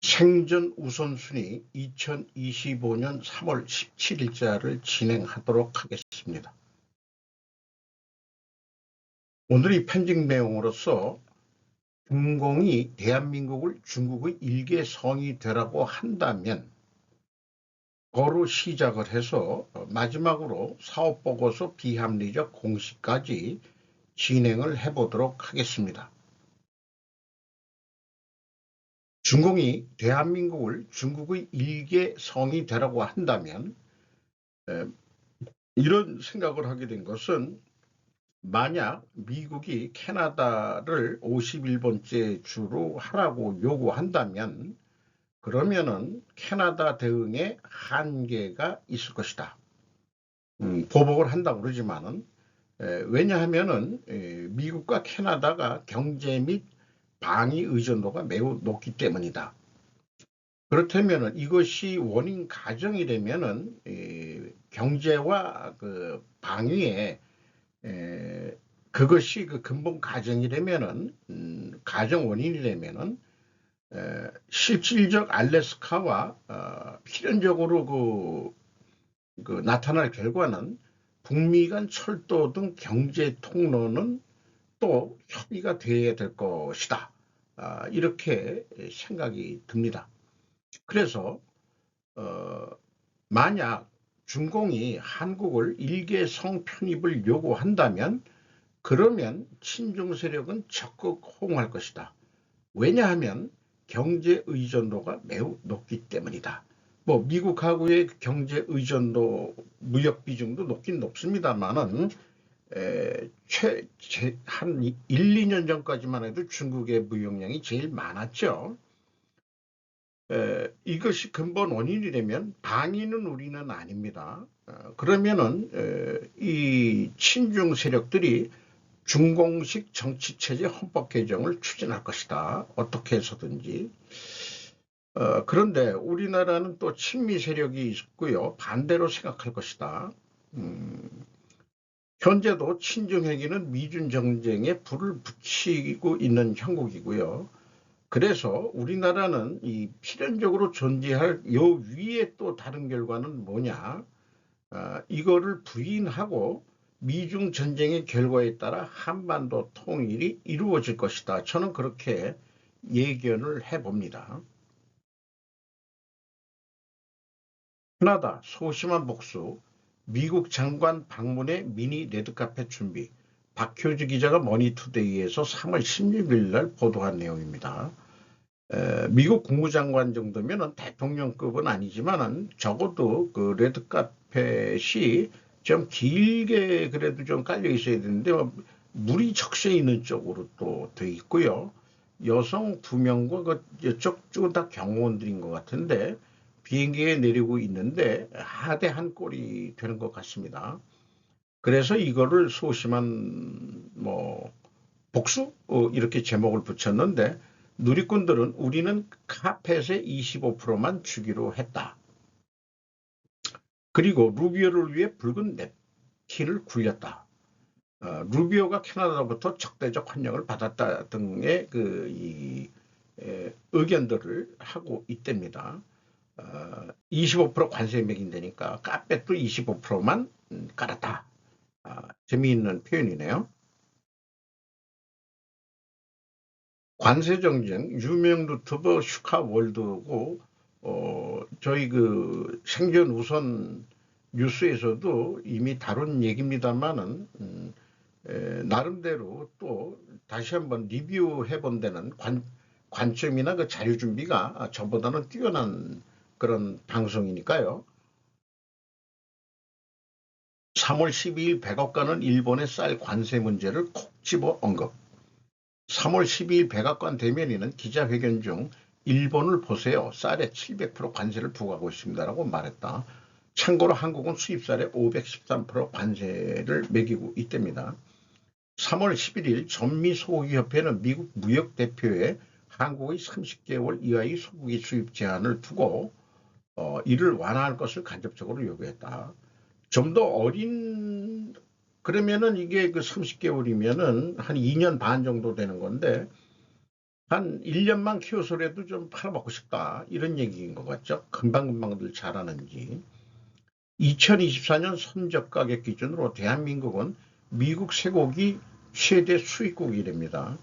생전 우선순위 2025년 3월 17일자를 진행하도록 하겠습니다. 오늘 이 편집 내용으로서 중공이 대한민국을 중국의 일개 성이 되라고 한다면 거로 시작을 해서 마지막으로 사업보고서 비합리적 공시까지 진행을 해보도록 하겠습니다. 중공이 대한민국을 중국의 일개 성이 되라고 한다면 이런 생각을 하게 된 것은 만약 미국이 캐나다를 51번째 주로 하라고 요구한다면 그러면은 캐나다 대응에 한계가 있을 것이다. 보복을 한다고 그러지만은 왜냐하면은 미국과 캐나다가 경제 및 방위 의존도가 매우 높기 때문이다. 그렇다면은 이것이 원인 가정이라면은 경제와 그 방위에 그것이 그 근본 가정이라면은 가정 원인이라면은 실질적 알래스카와 필연적으로 그 나타날 결과는 북미 간 철도 등 경제 통로는 또 협의가 돼야 될 것이다. 이렇게 생각이 듭니다. 그래서 만약 중공이 한국을 일개 성 편입을 요구한다면 그러면 친중 세력은 적극 호응할 것이다. 왜냐하면 경제 의존도가 매우 높기 때문이다. 뭐 미국하고의 경제 의존도, 무역 비중도 높긴 높습니다만은 한 1, 2년 전까지만 해도 중국의 무역량이 제일 많았죠. 이것이 근본 원인이라면 방위는 우리는 아닙니다. 그러면은 이 친중 세력들이 중공식 정치체제 헌법 개정을 추진할 것이다. 어떻게 해서든지. 그런데 우리나라는 또 친미 세력이 있고요. 반대로 생각할 것이다. 현재도 친중 회기는 미중 정쟁에 불을 붙이고 있는 형국이고요. 그래서 우리나라는 이 필연적으로 존재할 요 위에 또 다른 결과는 뭐냐? 이거를 부인하고 미중 전쟁의 결과에 따라 한반도 통일이 이루어질 것이다. 저는 그렇게 예견을 해봅니다. 캐나다 소심한 복수, 미국 장관 방문의 미니 레드카펫 준비, 박효주 기자가 머니투데이에서 3월 16일 날 보도한 내용입니다. 미국 국무장관 정도면 대통령급은 아니지만 적어도 그 레드카펫이 좀 길게 그래도 좀 깔려 있어야 되는데 물이 적셔 있는 쪽으로 또 돼 있고요. 여성 2명과 그 이쪽 쪽은 다 경호원들인 것 같은데 비행기에 내리고 있는데 하대 한 꼴이 되는 것 같습니다. 그래서 이거를 소심한 뭐 복수 이렇게 제목을 붙였는데 누리꾼들은 우리는 카펫의 25%만 주기로 했다. 그리고 루비오를 위해 붉은 냅킨을 굴렸다. 루비오가 캐나다로부터 적대적 환영을 받았다 등의 의견들을 하고 있답니다. 25% 관세 매긴다니까 카펫도 25%만 깔았다. 재미있는 표현이네요. 관세 정쟁 유명 유튜버 슈카월드고 저희 그 생전 우선 뉴스에서도 이미 다룬 얘기입니다만은 나름대로 또 다시 한번 리뷰해 본 데는 관점이나 그 자료 준비가 저보다는 뛰어난 그런 방송이니까요. 3월 12일 백악관은 일본의 쌀 관세 문제를 콕 집어 언급. 3월 12일 백악관 대변인은 기자회견 중 일본을 보세요. 쌀에 700% 관세를 부과하고 있습니다라고 말했다. 참고로 한국은 수입쌀에 513% 관세를 매기고 있답니다. 3월 11일 전미소고기협회는 미국 무역대표에 한국의 30개월 이하의 소고기 수입 제한을 두고 이를 완화할 것을 간접적으로 요구했다. 좀 더 어린 그러면은 이게 그 30개월이면은 한 2년 반 정도 되는 건데 한 1년만 키워서라도 좀 팔아먹고 싶다. 이런 얘기인 것 같죠. 금방금방들 잘하는지. 2024년 선적 가격 기준으로 대한민국은 미국 쇠고기 최대 수입국이랍니다.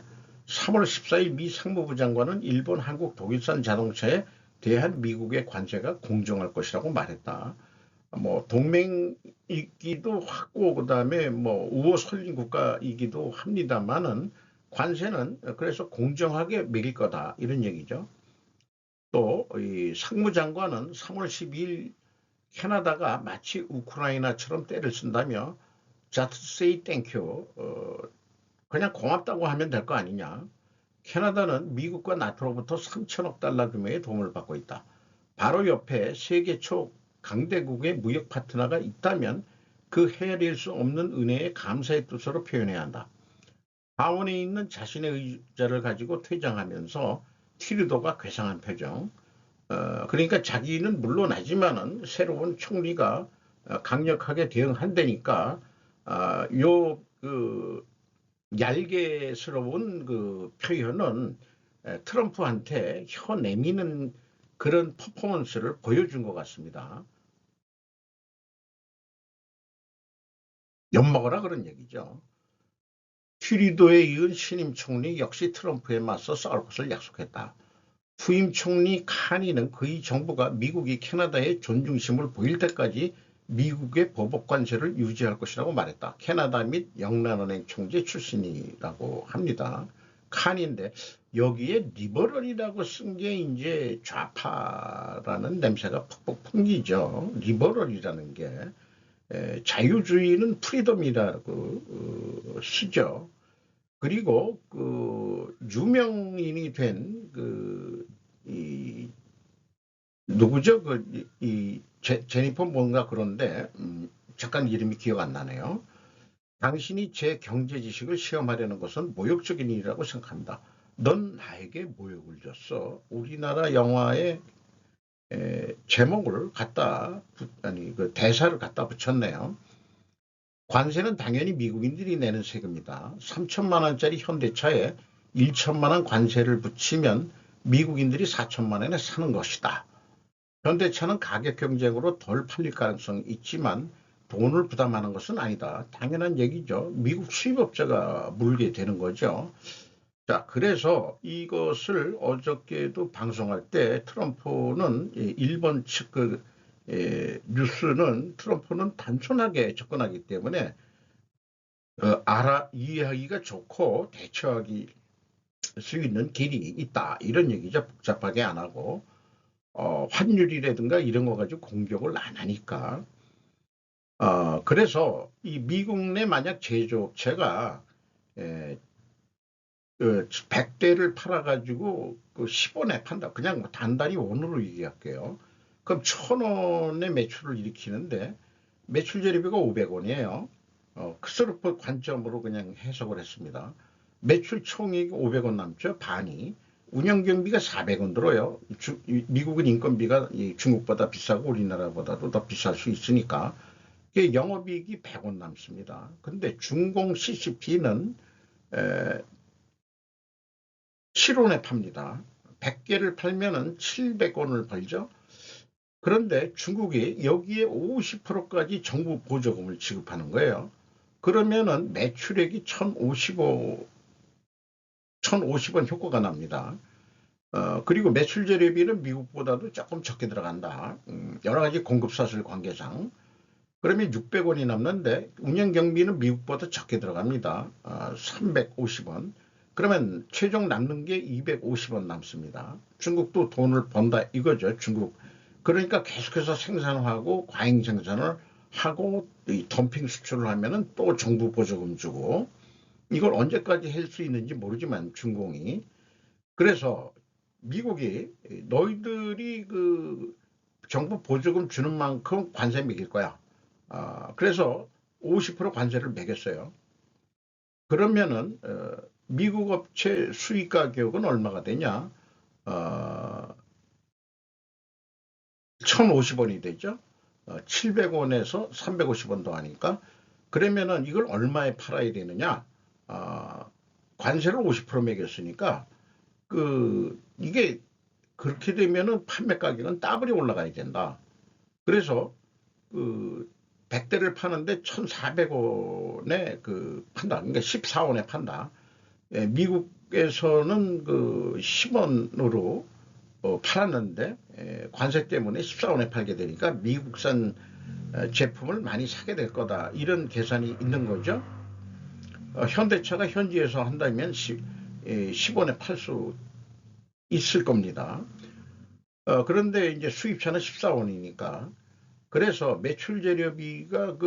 3월 14일 미 상무부 장관은 일본, 한국, 독일산 자동차에 대한 미국의 관세가 공정할 것이라고 말했다. 뭐 동맹이기도 하고 그다음에 뭐 우호 설린 국가이기도 합니다만은 관세는 그래서 공정하게 매길 거다 이런 얘기죠. 또 이 상무장관은 3월 12일 캐나다가 마치 우크라이나처럼 때를 쓴다며 Just say thank you. 그냥 고맙다고 하면 될 거 아니냐. 캐나다는 미국과 나토로부터 3천억 달러 규모의 도움을 받고 있다. 바로 옆에 세계 초 강대국의 무역 파트너가 있다면 그 헤아릴 수 없는 은혜에 감사의 뜻으로 표현해야 한다. 하원에 있는 자신의 의자를 가지고 퇴장하면서 트루도가 괴상한 표정. 그러니까 자기는 물론하지만은 새로운 총리가 강력하게 대응한다니까 요그 얄개스러운 그 표현은 트럼프한테 혀 내미는 그런 퍼포먼스를 보여준 것 같습니다. 엿먹어라 그런 얘기죠. 튀리도에 이은 신임 총리 역시 트럼프에 맞서 싸울 것을 약속했다. 후임 총리 카니는 그의 정부가 미국이 캐나다의 존중심을 보일 때까지 미국의 보복 관세를 유지할 것이라고 말했다. 캐나다 및 영란은행 총재 출신이라고 합니다. 칸인데 여기에 리버럴이라고 쓴 게 이제 좌파라는 냄새가 퍽퍽 풍기죠. 리버럴이라는 게 자유주의는 프리덤이라고 쓰죠. 그리고 그 유명인이 된그 누구죠? 이 제니퍼 뭔가 그런데 잠깐 이름이 기억 안 나네요. 당신이 제 경제 지식을 시험하려는 것은 모욕적인 일이라고 생각합니다. 넌 나에게 모욕을 줬어. 우리나라 영화의 제목을 아니 그 대사를 갖다 붙였네요. 관세는 당연히 미국인들이 내는 세금이다. 3천만 원짜리 현대차에 1천만 원 관세를 붙이면 미국인들이 4천만 원에 사는 것이다. 현대차는 가격 경쟁으로 덜 팔릴 가능성이 있지만 돈을 부담하는 것은 아니다. 당연한 얘기죠. 미국 수입업자가 물게 되는 거죠. 자, 그래서 이것을 어저께도 방송할 때 트럼프는 일본 측 뉴스는 트럼프는 단순하게 접근하기 때문에 이해하기가 좋고 대처하기 수 있는 길이 있다. 이런 얘기죠. 복잡하게 안 하고. 환율이라든가 이런 거 가지고 공격을 안 하니까. 그래서 이 미국 내 만약 제조업체가 에, 100대를 팔아가지고 그 10원에 판다. 그냥 뭐 단단히 원으로 얘기할게요. 그럼 1,000원의 매출을 일으키는데 매출 재료비가 500원이에요. 크스루프 관점으로 그냥 해석을 했습니다. 매출 총액이 500원 남죠. 반이. 운영경비가 400원 들어요. 미국은 인건비가 중국보다 비싸고 우리나라보다도 더 비쌀 수 있으니까 영업이익이 100원 남습니다. 근데 중공 CCP는 7원에 팝니다. 100개를 팔면은 700원을 벌죠. 그런데 중국이 여기에 50%까지 정부 보조금을 지급하는 거예요. 그러면은 매출액이 1,050원 효과가 납니다. 그리고 매출 재료비는 미국보다도 조금 적게 들어간다. 여러 가지 공급사슬 관계상. 그러면 600원이 남는데 운영 경비는 미국보다 적게 들어갑니다. 350원. 그러면 최종 남는 게 250원 남습니다. 중국도 돈을 번다 이거죠. 중국. 그러니까 계속해서 생산하고 과잉 생산을 하고 이 덤핑 수출을 하면은 또 정부 보조금 주고 이걸 언제까지 할 수 있는지 모르지만 중공이 그래서 미국이 너희들이 그 정부 보조금 주는 만큼 관세 매길 거야. 그래서 50% 관세를 매겼어요. 그러면은 미국 업체 수입 가격은 얼마가 되냐? 1,050원이 되죠. 700원에서 350원 더 하니까 그러면은 이걸 얼마에 팔아야 되느냐? 관세를 50% 매겼으니까 이게 그렇게 되면은 판매 가격은 더블이 올라가야 된다. 그래서 그 100대를 파는데 1,400원에 판다. 그러니까 14원에 판다. 예, 미국에서는 10원으로 팔았는데 관세 때문에 14원에 팔게 되니까 미국산 제품을 많이 사게 될 거다. 이런 계산이 있는 거죠. 현대차가 현지에서 한다면 10원에 팔 수 있을 겁니다. 그런데 이제 수입차는 14원이니까 그래서 매출 재료비가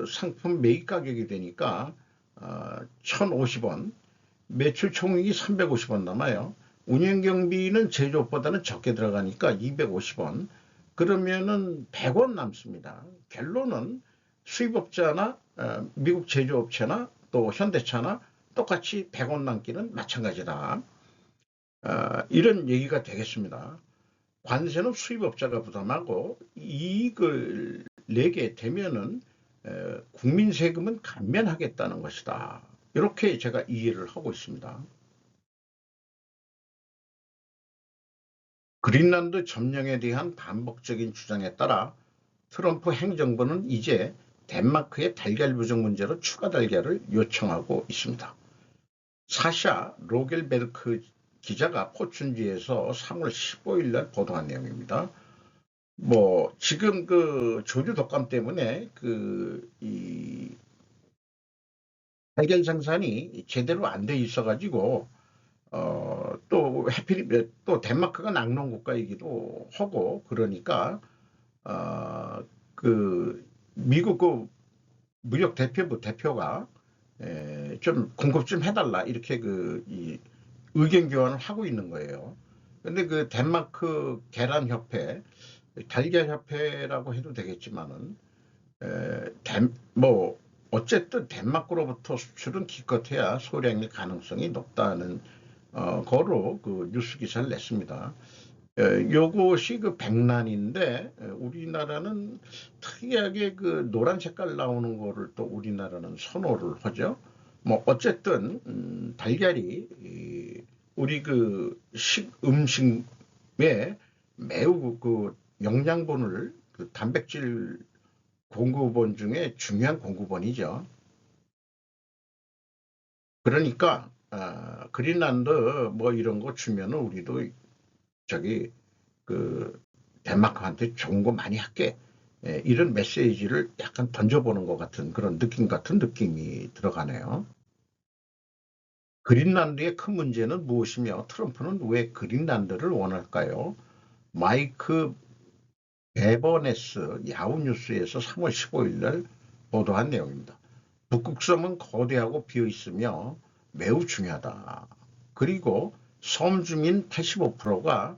상품 매입 가격이 되니까 1,050원, 매출 총액이 350원 남아요. 운영 경비는 제조업보다는 적게 들어가니까 250원. 그러면은 100원 남습니다. 결론은 수입업자나 미국 제조업체나 또 현대차나 똑같이 100원 남기는 마찬가지다. 이런 얘기가 되겠습니다. 관세는 수입업자가 부담하고 이익을 내게 되면은 국민 세금은 감면하겠다는 것이다. 이렇게 제가 이해를 하고 있습니다. 그린란드 점령에 대한 반복적인 주장에 따라 트럼프 행정부는 이제 덴마크의 달걀 부족 문제로 추가 달걀을 요청하고 있습니다. 사샤 로겔베르크 기자가 포춘지에서 3월 15일 날 보도한 내용입니다. 지금 조류 독감 때문에 이 달걀 생산이 제대로 안 돼 있어가지고 또 해필 또 덴마크가 낙농 국가이기도 하고 그러니까 미국 무역 대표부 대표가 좀 공급 좀 해달라 이렇게 이 의견 교환을 하고 있는 거예요. 근데 덴마크 계란협회, 달걀협회라고 해도 되겠지만은 어쨌든 덴마크로부터 수출은 기껏해야 소량일 가능성이 높다는 거로 뉴스 기사를 냈습니다. 요것이 백란인데 우리나라는 특이하게 노란 색깔 나오는 거를 또 우리나라는 선호를 하죠. 어쨌든 달걀이 우리 음식에 매우 영양분을 단백질 공급원 중에 중요한 공급원이죠. 그러니까 그린란드 이런 거 주면은 우리도 저기 덴마크한테 좋은 거 많이 할게. 이런 메시지를 약간 던져보는 것 같은 그런 느낌 같은 느낌이 들어가네요. 그린란드의 큰 문제는 무엇이며 트럼프는 왜 그린란드를 원할까요? 마이크 베버네스 야후뉴스에서 3월 15일 날 보도한 내용입니다. 북극섬은 거대하고 비어있으며 매우 중요하다. 그리고 섬 주민 85%가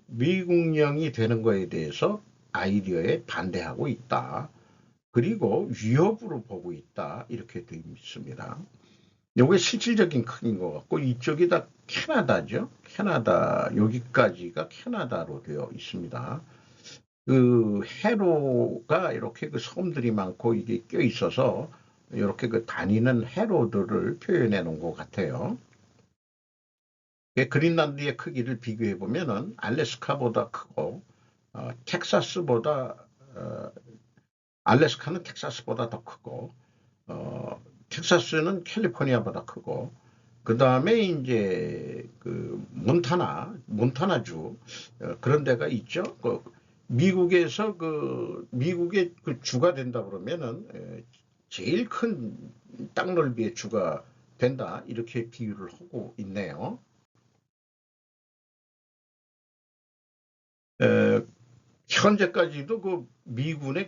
미국령이 되는 것에 대해서 아이디어에 반대하고 있다. 그리고 위협으로 보고 있다. 이렇게 되어 있습니다. 이게 실질적인 크기인 것 같고 이쪽이 다 캐나다죠. 캐나다 여기까지가 캐나다로 되어 있습니다. 해로가 이렇게 섬들이 많고 이게 껴 있어서 이렇게 다니는 해로들을 표현해 놓은 것 같아요. 그린란드의 크기를 비교해 보면은 알래스카보다 크고 텍사스보다 알래스카는 텍사스보다 더 크고 텍사스는 캘리포니아보다 크고 그 다음에 이제 몬타나주 그런 데가 있죠. 미국에서 미국의 주가 된다 그러면은 제일 큰 땅 넓이의 주가 된다 이렇게 비유를 하고 있네요. 현재까지도 미군의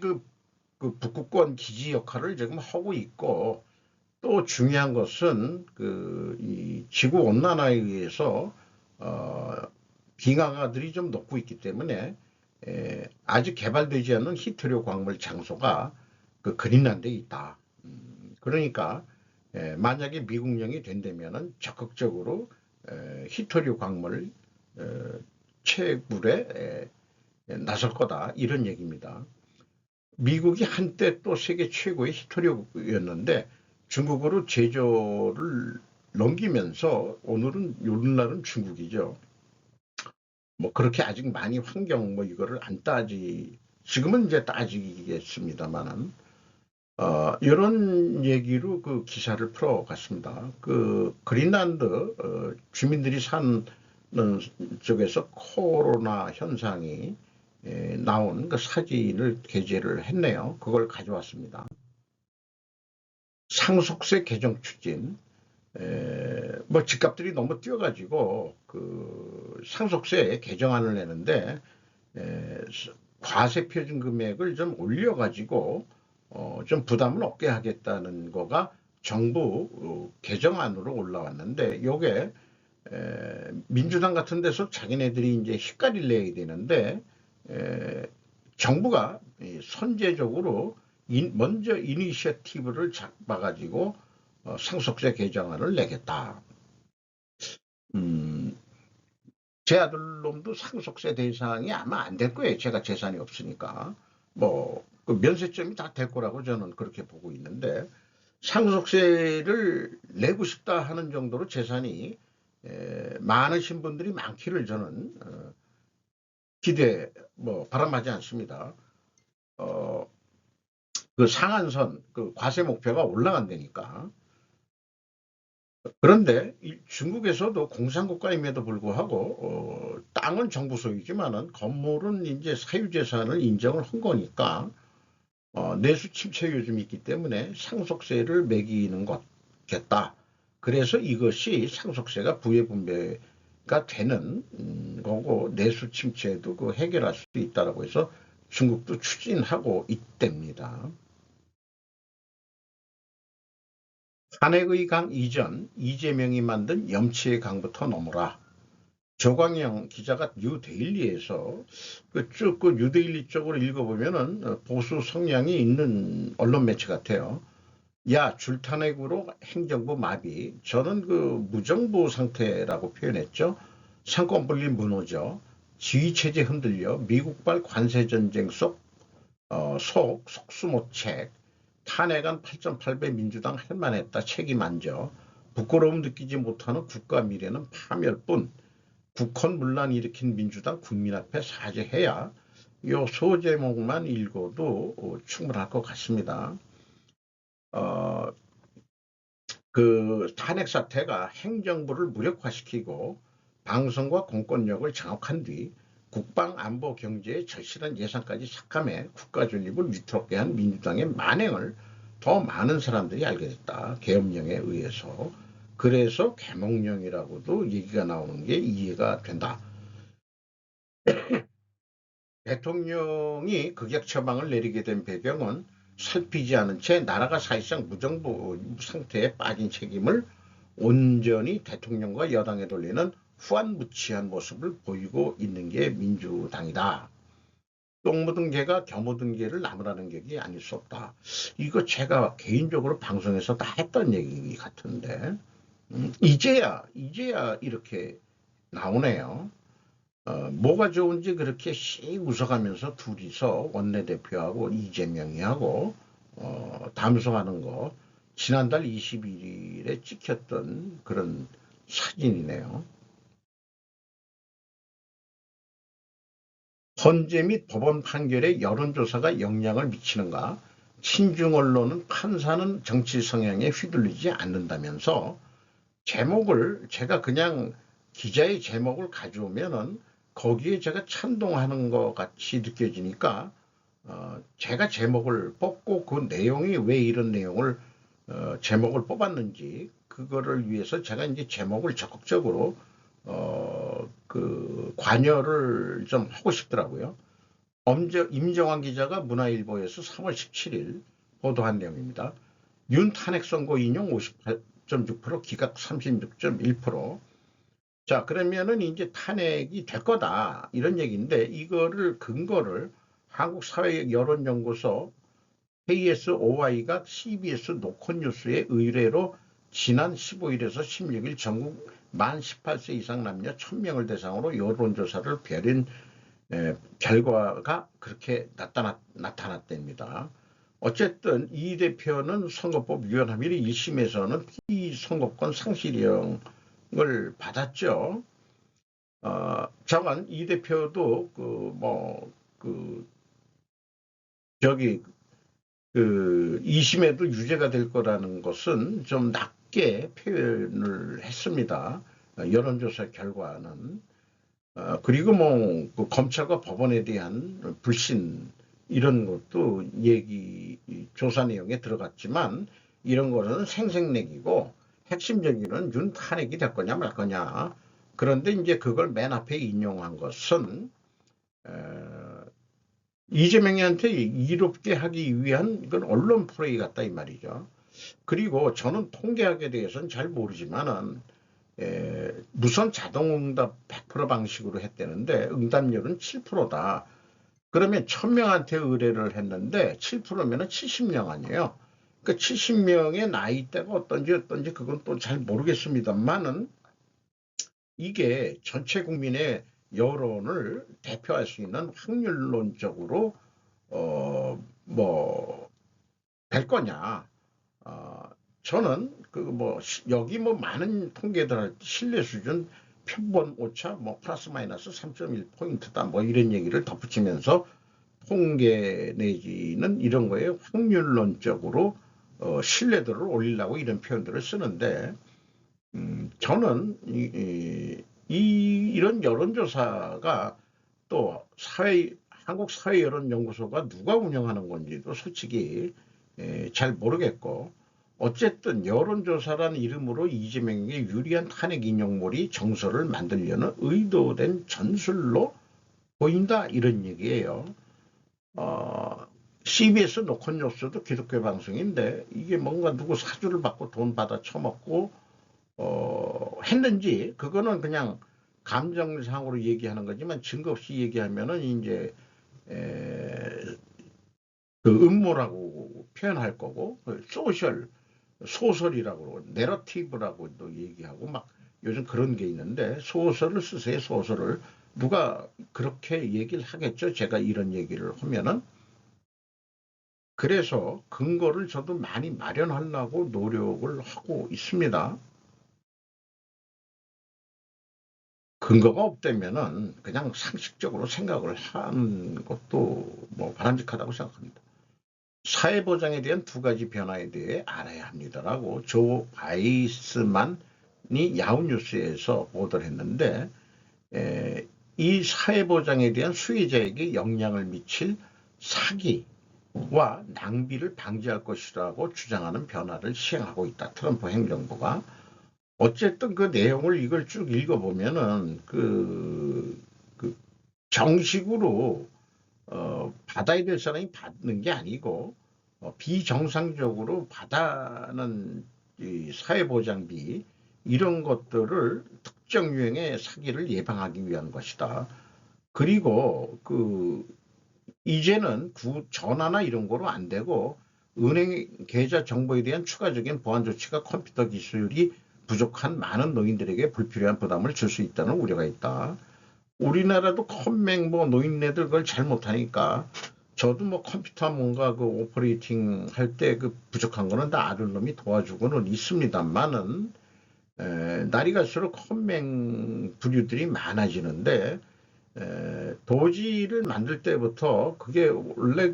북극권 기지 역할을 지금 하고 있고 또 중요한 것은 이 지구 온난화에 의해서 빙하가들이 좀 녹고 있기 때문에 아직 개발되지 않은 히토류 광물 장소가 그린란드에 있다. 그러니까 만약에 미국령이 된다면은 적극적으로 히토류 광물 채굴에 나설 거다 이런 얘기입니다. 미국이 한때 또 세계 최고의 히토류였는데 중국으로 제조를 넘기면서 오늘은 요날은 중국이죠. 뭐 그렇게 아직 많이 환경 뭐 이거를 안 지금은 이제 따지겠습니다만은 이런 얘기로 그 기사를 풀어갔습니다. 그 그린란드 주민들이 사는 쪽에서 코로나 현상이 나온 그 사진을 게재를 했네요. 그걸 가져왔습니다. 상속세 개정 추진. 뭐 집값들이 너무 뛰어가지고 그 상속세 개정안을 내는데 과세 표준 금액을 좀 올려가지고 좀 부담을 없게 하겠다는 거가 정부 개정안으로 올라왔는데 요게 민주당 같은 데서 자기네들이 이제 휘가리를 내야 되는데 정부가 선제적으로 먼저 이니셔티브를 잡아가지고 상속세 개정안을 내겠다. 제 아들놈도 상속세 대상이 아마 안 될 거예요. 제가 재산이 없으니까. 그 면세점이 다 될 거라고 저는 그렇게 보고 있는데 상속세를 내고 싶다 하는 정도로 재산이 많으신 분들이 많기를 저는 바람하지 않습니다. 그 상한선, 그 과세 목표가 올라간다니까. 그런데 중국에서도 공산국가임에도 불구하고 땅은 정부 소유지만은 건물은 이제 사유재산을 인정을 한 거니까 내수 침체 요즘이 있기 때문에 상속세를 매기는 것겠다. 그래서 이것이 상속세가 부의분배가 되는 거고 내수 침체도 그 해결할 수 있다라고 해서 중국도 추진하고 있답니다. 탄핵의 강 이전 이재명이 만든 염치의 강부터 넘어라. 조광영 기자가 뉴데일리에서 쭉 뉴데일리 쪽으로 읽어보면은 보수 성향이 있는 언론 매체 같아요. 야, 줄탄핵으로 행정부 마비. 저는 그 무정부 상태라고 표현했죠. 상권 분리 무너져. 지휘체제 흔들려. 미국발 관세전쟁 속 속수모책. 탄핵안 8.8배 민주당 할 만했다. 책임 안 져. 부끄러움 느끼지 못하는 국가 미래는 파멸뿐. 국헌 문란 일으킨 민주당 국민 앞에 사죄해야 요 소제목만 읽어도 충분할 것 같습니다. 그 탄핵 사태가 행정부를 무력화시키고 방송과 공권력을 장악한 뒤 국방, 안보, 경제에 절실한 예산까지 삭감해 국가 존립을 위태롭게 한 민주당의 만행을 더 많은 사람들이 알게 됐다. 계엄령에 의해서. 그래서 계몽령이라고도 얘기가 나오는 게 이해가 된다. 대통령이 극약 처방을 내리게 된 배경은 살피지 않은 채 나라가 사실상 무정부 상태에 빠진 책임을 온전히 대통령과 여당에 돌리는 후안무치한 모습을 보이고 있는 게 민주당이다. 똥 묻은 개가 겨 묻은 개를 나무라는 격이 아닐 수 없다. 이거 제가 개인적으로 방송에서 다 했던 얘기 같은데 이제야 이렇게 나오네요. 뭐가 좋은지 그렇게 씩 웃어가면서 둘이서 원내대표하고 이재명이하고 담소하는 거 지난달 21일에 찍혔던 그런 사진이네요. 헌재 및 법원 판결에 여론조사가 영향을 미치는가? 친중 언론은 판사는 정치 성향에 휘둘리지 않는다면서 제가 그냥 기자의 제목을 가져오면은 거기에 제가 찬동하는 것 같이 느껴지니까 제가 제목을 뽑고 그 내용이 왜 이런 내용을 제목을 뽑았는지 그거를 위해서 제가 이제 제목을 적극적으로 그 관여를 좀 하고 싶더라고요. 임정환 기자가 문화일보에서 3월 17일 보도한 내용입니다. 윤 탄핵 선고 인용 58.6%, 기각 36.1%. 자, 그러면은 이제 탄핵이 될 거다. 이런 얘기인데, 이거를 근거를 한국사회 여론연구소 KSOI가 CBS 노컷뉴스의 의뢰로 지난 15일에서 16일 전국 만 18세 이상 남녀 1000명을 대상으로 여론조사를 벌인 결과가 그렇게 나타났답니다. 어쨌든 이 대표는 선거법 위반 혐의로 1심에서는 피선거권 상실형을 받았죠. 자관 이 대표도 저기 2심에도 유죄가 될 거라는 것은 좀 낮게 표현을 했습니다. 여론조사 결과는. 그리고 그 검찰과 법원에 대한 불신 이런 것도 조사 내용에 들어갔지만 이런 거는 생색내기고 핵심 적인은 윤 탄핵이 될 거냐 말 거냐. 그런데 이제 그걸 맨 앞에 인용한 것은 이재명이한테 이롭게 하기 위한 이건 언론 플레이 같다 이 말이죠. 그리고 저는 통계학에 대해서는 잘 모르지만은 무선 자동응답 100% 방식으로 했다는데 응답률은 7%다. 그러면 1000명한테 의뢰를 했는데 7%면은 70명 아니에요. 그 70명의 나이대가 어떤지 그건 또 잘 모르겠습니다만은 이게 전체 국민의 여론을 대표할 수 있는 확률론적으로 될 거냐. 저는 여기 많은 통계들 할 때 신뢰 수준 표본 오차 플러스 마이너스 3.1포인트다 이런 얘기를 덧붙이면서 통계 내지는 이런 거에 확률론적으로 신뢰도를 올리려고 이런 표현들을 쓰는데 저는 이런 여론조사가 또 한국사회여론연구소가 누가 운영하는 건지도 솔직히 잘 모르겠고 어쨌든 여론조사라는 이름으로 이재명에게 유리한 탄핵 인용몰이 정서를 만들려는 의도된 전술로 보인다 이런 얘기예요. CBS 노컷뉴스도 기독교 방송인데 이게 뭔가 누구 사주를 받고 돈 받아 처먹고 했는지 그거는 그냥 감정상으로 얘기하는 거지만 증거 없이 얘기하면은 이제 그 음모라고 표현할 거고 소설이라고 내러티브라고도 얘기하고 요즘 그런 게 있는데 소설을 쓰세요. 소설을 누가 그렇게 얘기를 하겠죠. 제가 이런 얘기를 하면은 그래서 근거를 저도 많이 마련하려고 노력을 하고 있습니다. 근거가 없다면은 그냥 상식적으로 생각을 하는 것도 바람직하다고 생각합니다. 사회보장에 대한 두 가지 변화에 대해 알아야 합니다라고 조 바이스만이 야후뉴스에서 보도를 했는데 이 사회보장에 대한 수혜자에게 영향을 미칠 사기와 낭비를 방지할 것이라고 주장하는 변화를 시행하고 있다. 트럼프 행정부가. 어쨌든 그 내용을 이걸 쭉 읽어보면은 정식으로 받아야 될 사람이 받는 게 아니고 비정상적으로 받아는 이 사회보장비 이런 것들을 특정 유형의 사기를 예방하기 위한 것이다. 그리고 이제는 전화나 이런 거로 안 되고 은행 계좌 정보에 대한 추가적인 보안 조치가 컴퓨터 기술이 부족한 많은 노인들에게 불필요한 부담을 줄 수 있다는 우려가 있다. 우리나라도 컴맹 노인네들 그걸 잘 못하니까 저도 컴퓨터 뭔가 오퍼레이팅 할 때 부족한 거는 다 아는 놈이 도와주고는 있습니다만은 날이 갈수록 컴맹 부류들이 많아지는데 도지를 만들 때부터 그게 원래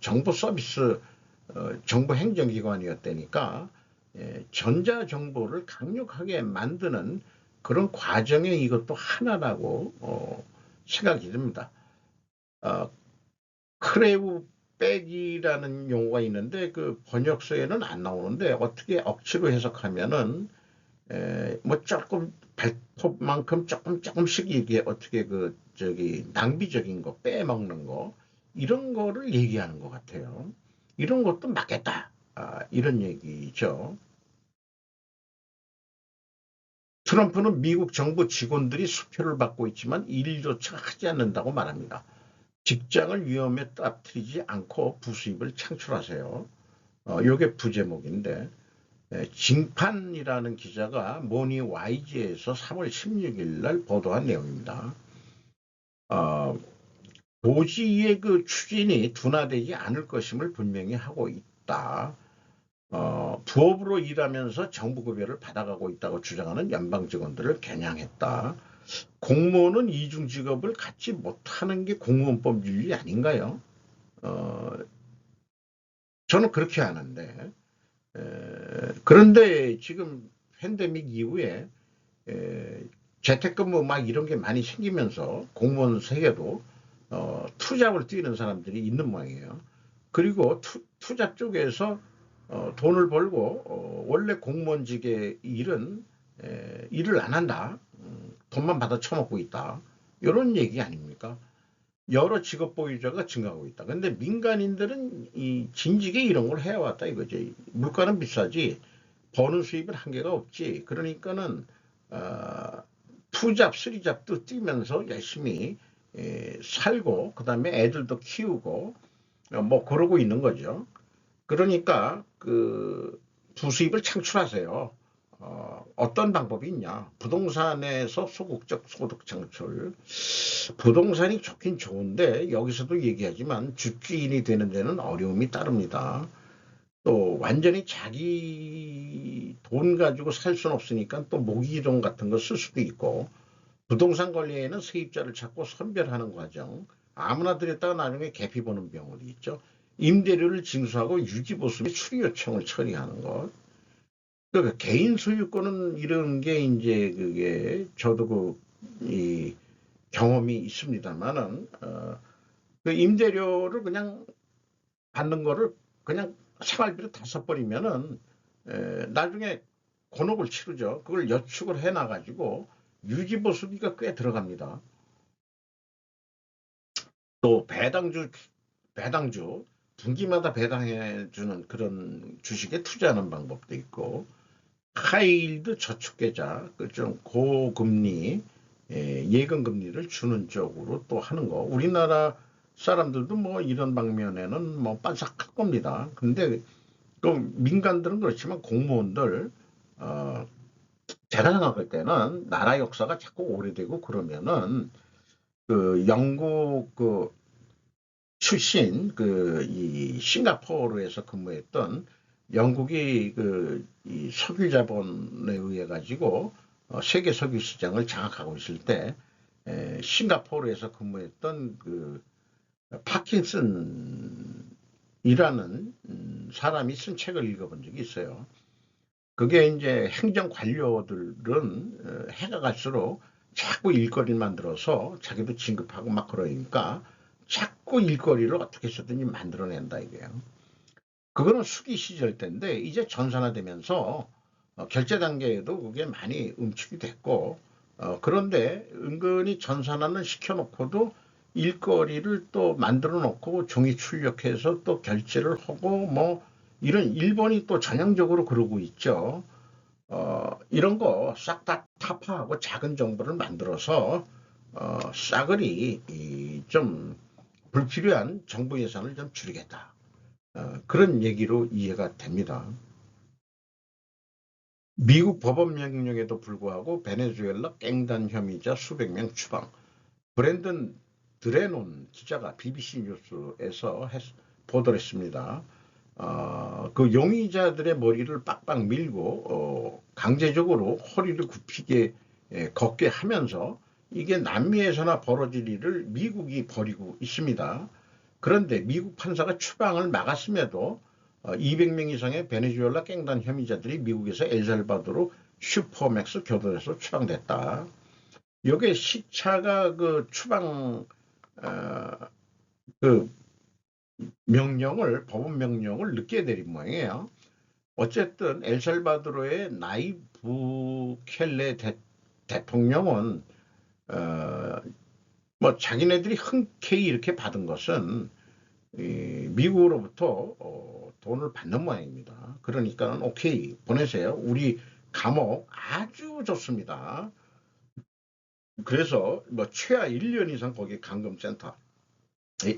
정보 서비스 정보 행정기관이었다니까 전자정보를 강력하게 만드는 그런 과정의 이것도 하나라고 생각이 듭니다. 크레우백이라는 용어가 있는데 그 번역서에는 안 나오는데 어떻게 억지로 해석하면은 조금 발톱만큼 조금씩 이게 어떻게 낭비적인 거 빼먹는 거 이런 거를 얘기하는 것 같아요. 이런 것도 맞겠다. 이런 얘기죠. 트럼프는 미국 정부 직원들이 수표를 받고 있지만 일조차 하지 않는다고 말합니다. 직장을 위험에 떨어뜨리지 않고 부수입을 창출하세요. 이게 부제목인데 징판이라는 기자가 모니 YG에서 3월 16일 날 보도한 내용입니다. 도지의 그 추진이 둔화되지 않을 것임을 분명히 하고 있다. 부업으로 일하면서 정부급여를 받아가고 있다고 주장하는 연방 직원들을 겨냥했다. 공무원은 이중직업을 갖지 못하는 게 공무원법 윤리 아닌가요? 어, 저는 그렇게 하는데, 그런데 지금 팬데믹 이후에 재택근무 막 이런 게 많이 생기면서 공무원 세계도 투잡을 뛰는 사람들이 있는 모양이에요. 그리고 투잡 쪽에서 돈을 벌고 원래 공무원직의 일은 일을 안 한다. 돈만 받아 처먹고 있다. 이런 얘기 아닙니까? 여러 직업 보유자가 증가하고 있다. 근데 민간인들은 이 진직에 이런 걸 해왔다 이거지. 물가는 비싸지 버는 수입은 한계가 없지. 그러니까는 투잡, 쓰리잡도 뛰면서 열심히 살고 그다음에 애들도 키우고 뭐 그러고 있는 거죠. 그러니까 그 부수입을 창출하세요. 어떤 방법이 있냐? 부동산에서 소극적 소득 창출. 부동산이 좋긴 좋은데 여기서도 얘기하지만 집주인이 되는 데는 어려움이 따릅니다. 또 완전히 자기 돈 가지고 살 수는 없으니까 또 모기지돈 같은 거 쓸 수도 있고 부동산 관리에는 세입자를 찾고 선별하는 과정 아무나 들였다가 나중에 개피 보는 경우도 있죠. 임대료를 징수하고 유지보수의 추리 요청을 처리하는 것. 그러니까 개인 소유권은 이런 게 이제 그게 저도 이 경험이 있습니다만은 그 임대료를 그냥 받는 거를 그냥 생활비로 다 써버리면은 나중에 곤혹을 치르죠. 그걸 여축을 해놔가지고 유지보수비가 꽤 들어갑니다. 또 배당주 분기마다 배당해주는 그런 주식에 투자하는 방법도 있고 하이힐드 저축계좌 그 좀 고금리 예금 금리를 주는 쪽으로 또 하는 거. 우리나라 사람들도 뭐 이런 방면에는 뭐 반삭할 겁니다. 근데 그 민간들은 그렇지만 공무원들 어, 제가 생각할 때는 나라 역사가 자꾸 오래되고 그러면은 그 영국 그 출신 그 이 싱가포르에서 근무했던 영국이 그 이 석유 자본에 의해 가지고 세계 석유 시장을 장악하고 있을 때 싱가포르에서 근무했던 그 파킨슨이라는 사람이 쓴 책을 읽어본 적이 있어요. 그게 이제 행정 관료들은 해가 갈수록 자꾸 일거리를 만들어서 자기도 진급하고 막 그러니까 자꾸 일거리를 어떻게 해서든지 만들어낸다 이거예요. 그거는 수기 시절 때인데 이제 전산화되면서 결제 단계에도 그게 많이 응축이 됐고 그런데 은근히 전산화는 시켜놓고도 일거리를 또 만들어 놓고 종이 출력해서 또 결제를 하고 뭐 이런 일본이 또 전형적으로 그러고 있죠. 이런 거 싹 다 타파하고 작은 정보를 만들어서 싸그리 좀 불필요한 정부 예산을 좀 줄이겠다. 그런 얘기로 이해가 됩니다. 미국 법원 명령에도 불구하고 베네수엘라 깽단 혐의자 수백 명 추방. 브랜든 드레논 기자가 BBC 뉴스에서 보도를 했습니다. 그 용의자들의 머리를 빡빡 밀고 강제적으로 허리를 굽히게 걷게 하면서 이게 남미에서나 벌어질 일을 미국이 벌이고 있습니다. 그런데 미국 판사가 추방을 막았음에도 200명 이상의 베네수엘라 깽단 혐의자들이 미국에서 엘살바도르 슈퍼맥스 교도소에서 추방됐다. 이게 시차가 그 추방 그 법원 명령을 늦게 내린 모양이에요. 어쨌든 엘살바도르의 나이브 켈레 대통령은 어, 뭐 자기네들이 흔쾌히 이렇게 받은 것은 미국으로부터 돈을 받는 모양입니다. 그러니까 오케이 보내세요. 우리 감옥 아주 좋습니다. 그래서 뭐 최하 1년 이상 거기 감금센터에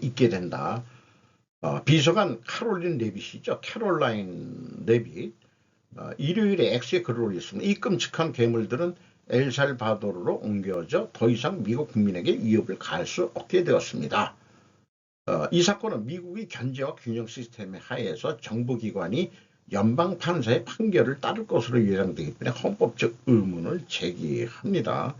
있게 된다. 비서관 카롤린 레빗이죠. 캐롤라인 레빗. 일요일에 X에 글을 올렸습니다. 이 끔찍한 괴물들은 엘살바도르로 옮겨져 더 이상 미국 국민에게 위협을 가할 수 없게 되었습니다. 이 사건은 미국의 견제와 균형 시스템의 하에서 정부기관이 연방판사의 판결을 따를 것으로 예상되기 때문에 헌법적 의문을 제기합니다.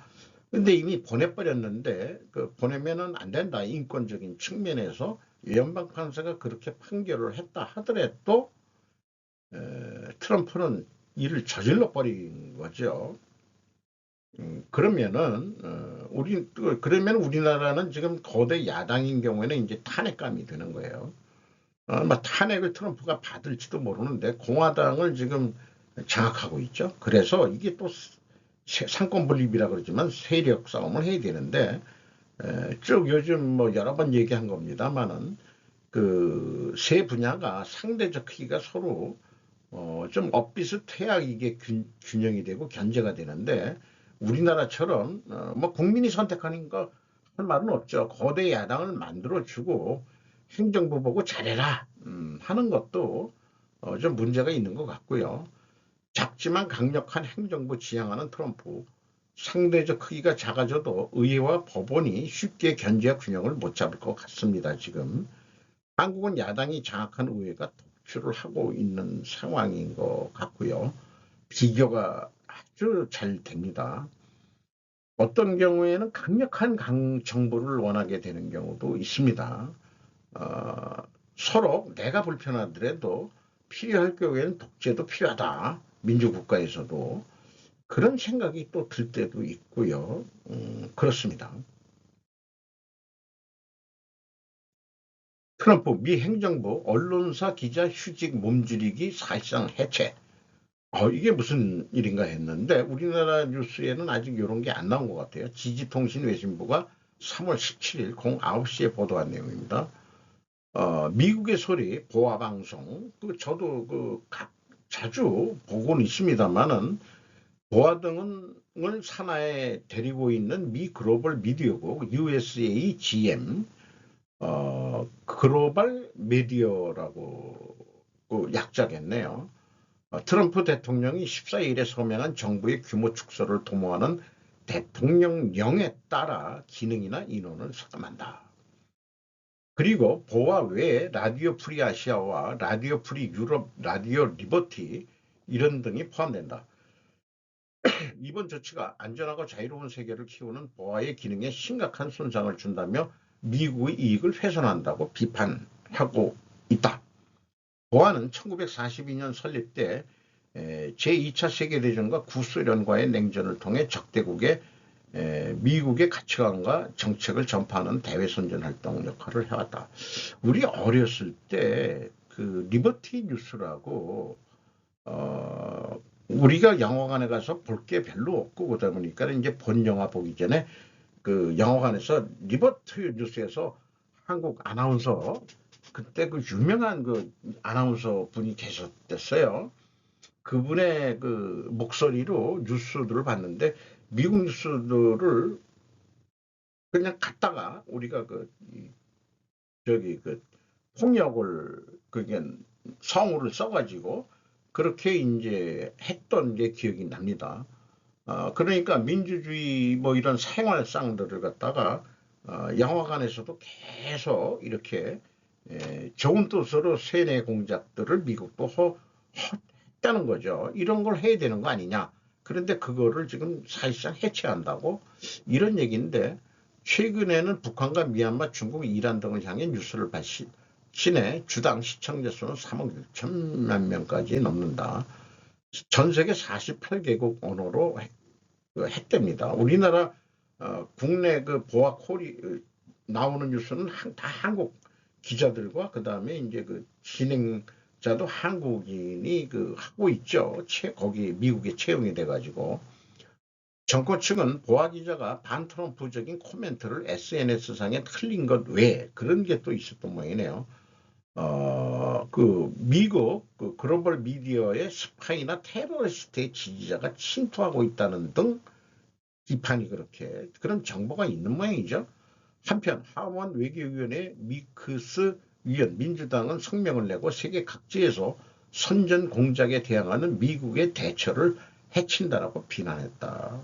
근데 이미 보내버렸는데 보내면은 안 된다. 인권적인 측면에서 연방판사가 그렇게 판결을 했다 하더라도 트럼프는 일을 저질러 버린 거죠. 그러면은 그러면 우리나라는 지금 거대 야당인 경우에는 이제 탄핵감이 되는 거예요. 탄핵을 트럼프가 받을지도 모르는데 공화당을 지금 장악하고 있죠. 그래서 이게 또 상권 분립이라 그러지만 세력 싸움을 해야 되는데 쭉 요즘 뭐 여러 번 얘기한 겁니다만은 그 세 분야가 상대적 크기가 서로 좀 엇비슷해야 이게 균형이 되고 견제가 되는데 우리나라처럼 뭐 국민이 선택하는 거 할 말은 없죠. 거대 야당을 만들어주고 행정부 보고 잘해라 하는 것도 좀 문제가 있는 것 같고요. 작지만 강력한 행정부 지향하는 트럼프, 상대적 크기가 작아져도 의회와 법원이 쉽게 견제와 균형을 못 잡을 것 같습니다. 지금 한국은 야당이 장악한 의회가 독주를 하고 있는 상황인 것 같고요. 비교가 아주 잘 됩니다. 어떤 경우에는 강력한 정부를 원하게 되는 경우도 있습니다. 어, 서로 내가 불편하더라도 필요할 경우에는 독재도 필요하다. 민주국가에서도 그런 생각이 또 들 때도 있고요. 그렇습니다. 트럼프 미 행정부 언론사 기자 휴직 몸지리기 사실상 해체. 이게 무슨 일인가 했는데 우리나라 뉴스에는 아직 이런 게 안 나온 것 같아요. 지지통신외신부가 3월 17일 09시에 보도한 내용입니다. 미국의 소리 보아방송 저도 자주 보고는 있습니다만은 보아 등을 산하에 데리고 있는 미 글로벌 미디어국 USA GM 글로벌 미디어라고 약자겠네요. 트럼프 대통령이 14일에 서명한 정부의 규모 축소를 도모하는 대통령령에 따라 기능이나 인원을 삭감한다. 그리고 보아 외에 라디오 프리 아시아와 라디오 프리 유럽, 라디오 리버티 이런 등이 포함된다. 이번 조치가 안전하고 자유로운 세계를 키우는 보아의 기능에 심각한 손상을 준다며 미국의 이익을 훼손한다고 비판하고 있다. 보아는 1942년 설립 때 제2차 세계대전과 구소련과의 냉전을 통해 적대국에 미국의 가치관과 정책을 전파하는 대외선전 활동 역할을 해왔다. 우리 어렸을 때 그 리버티 뉴스라고 우리가 영화관에 가서 볼 게 별로 없고 그러다 보니까 이제 본 영화 보기 전에 그 영화관에서 리버티 뉴스에서 한국 아나운서 그때 그 유명한 그 아나운서 분이 계셨댔어요. 그분의 그 목소리로 뉴스들을 봤는데 미국 뉴스들을 그냥 갖다가 우리가 저기 폭력을 그게 성우를 써가지고 그렇게 이제 했던 게 기억이 납니다. 그러니까 민주주의 뭐 이런 생활상들을 갖다가 영화관에서도 계속 이렇게 좋은 뜻으로 세뇌 공작들을 미국도 했다는 거죠. 이런 걸 해야 되는 거 아니냐. 그런데 그거를 지금 사실상 해체한다고 이런 얘기인데 최근에는 북한과 미얀마, 중국, 이란 등을 향해 뉴스를 발신해 주당 시청자 수는 3억 6천만 명까지 넘는다. 전 세계 48개국 언어로 했답니다. 우리나라 국내 그 보아 콜이 나오는 뉴스는 다 한국 기자들과 그 다음에 이제 그 진행자도 한국인이 하고 있죠. 거기 미국에 채용이 돼가지고 정권 측은 보아 기자가 반트럼프적인 코멘트를 SNS상에 흘린 것 외에 그런 게 또 있었던 모양이네요. 미국 글로벌 미디어의 스파이나 테러리스트의 지지자가 침투하고 있다는 등 비판이 그렇게 그런 정보가 있는 모양이죠. 한편 하원 외교위원회 미크스 위원 민주당은 성명을 내고 세계 각지에서 선전 공작에 대항하는 미국의 대처를 해친다라고 비난했다.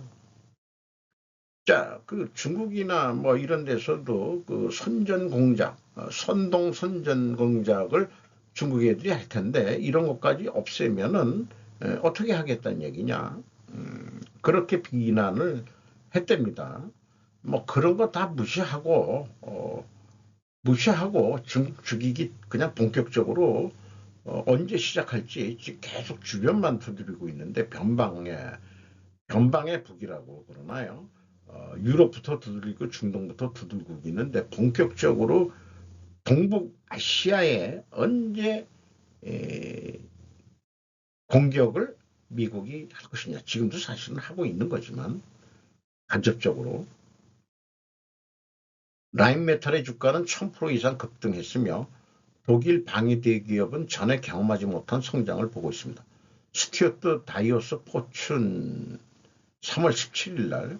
자, 그 중국이나 뭐 이런 데서도 그 선전 공작, 선동 선전 공작을 중국 애들이 할 텐데 이런 것까지 없애면은 어떻게 하겠다는 얘기냐. 그렇게 비난을 했답니다. 뭐 그런 거 다 무시하고 무시하고 중국 죽이기 그냥 본격적으로 언제 시작할지 계속 주변만 두드리고 있는데 변방의 북이라고 그러나요? 유럽부터 두들리고 중동부터 두들기고 있는데 본격적으로 동북아시아에 언제 에, 공격을 미국이 할 것이냐. 지금도 사실은 하고 있는 거지만 간접적으로 라인메탈의 주가는 1000% 이상 급등했으며 독일 방위 대기업은 전에 경험하지 못한 성장을 보고 있습니다. 스튜어트 다이오스 포춘 3월 17일 날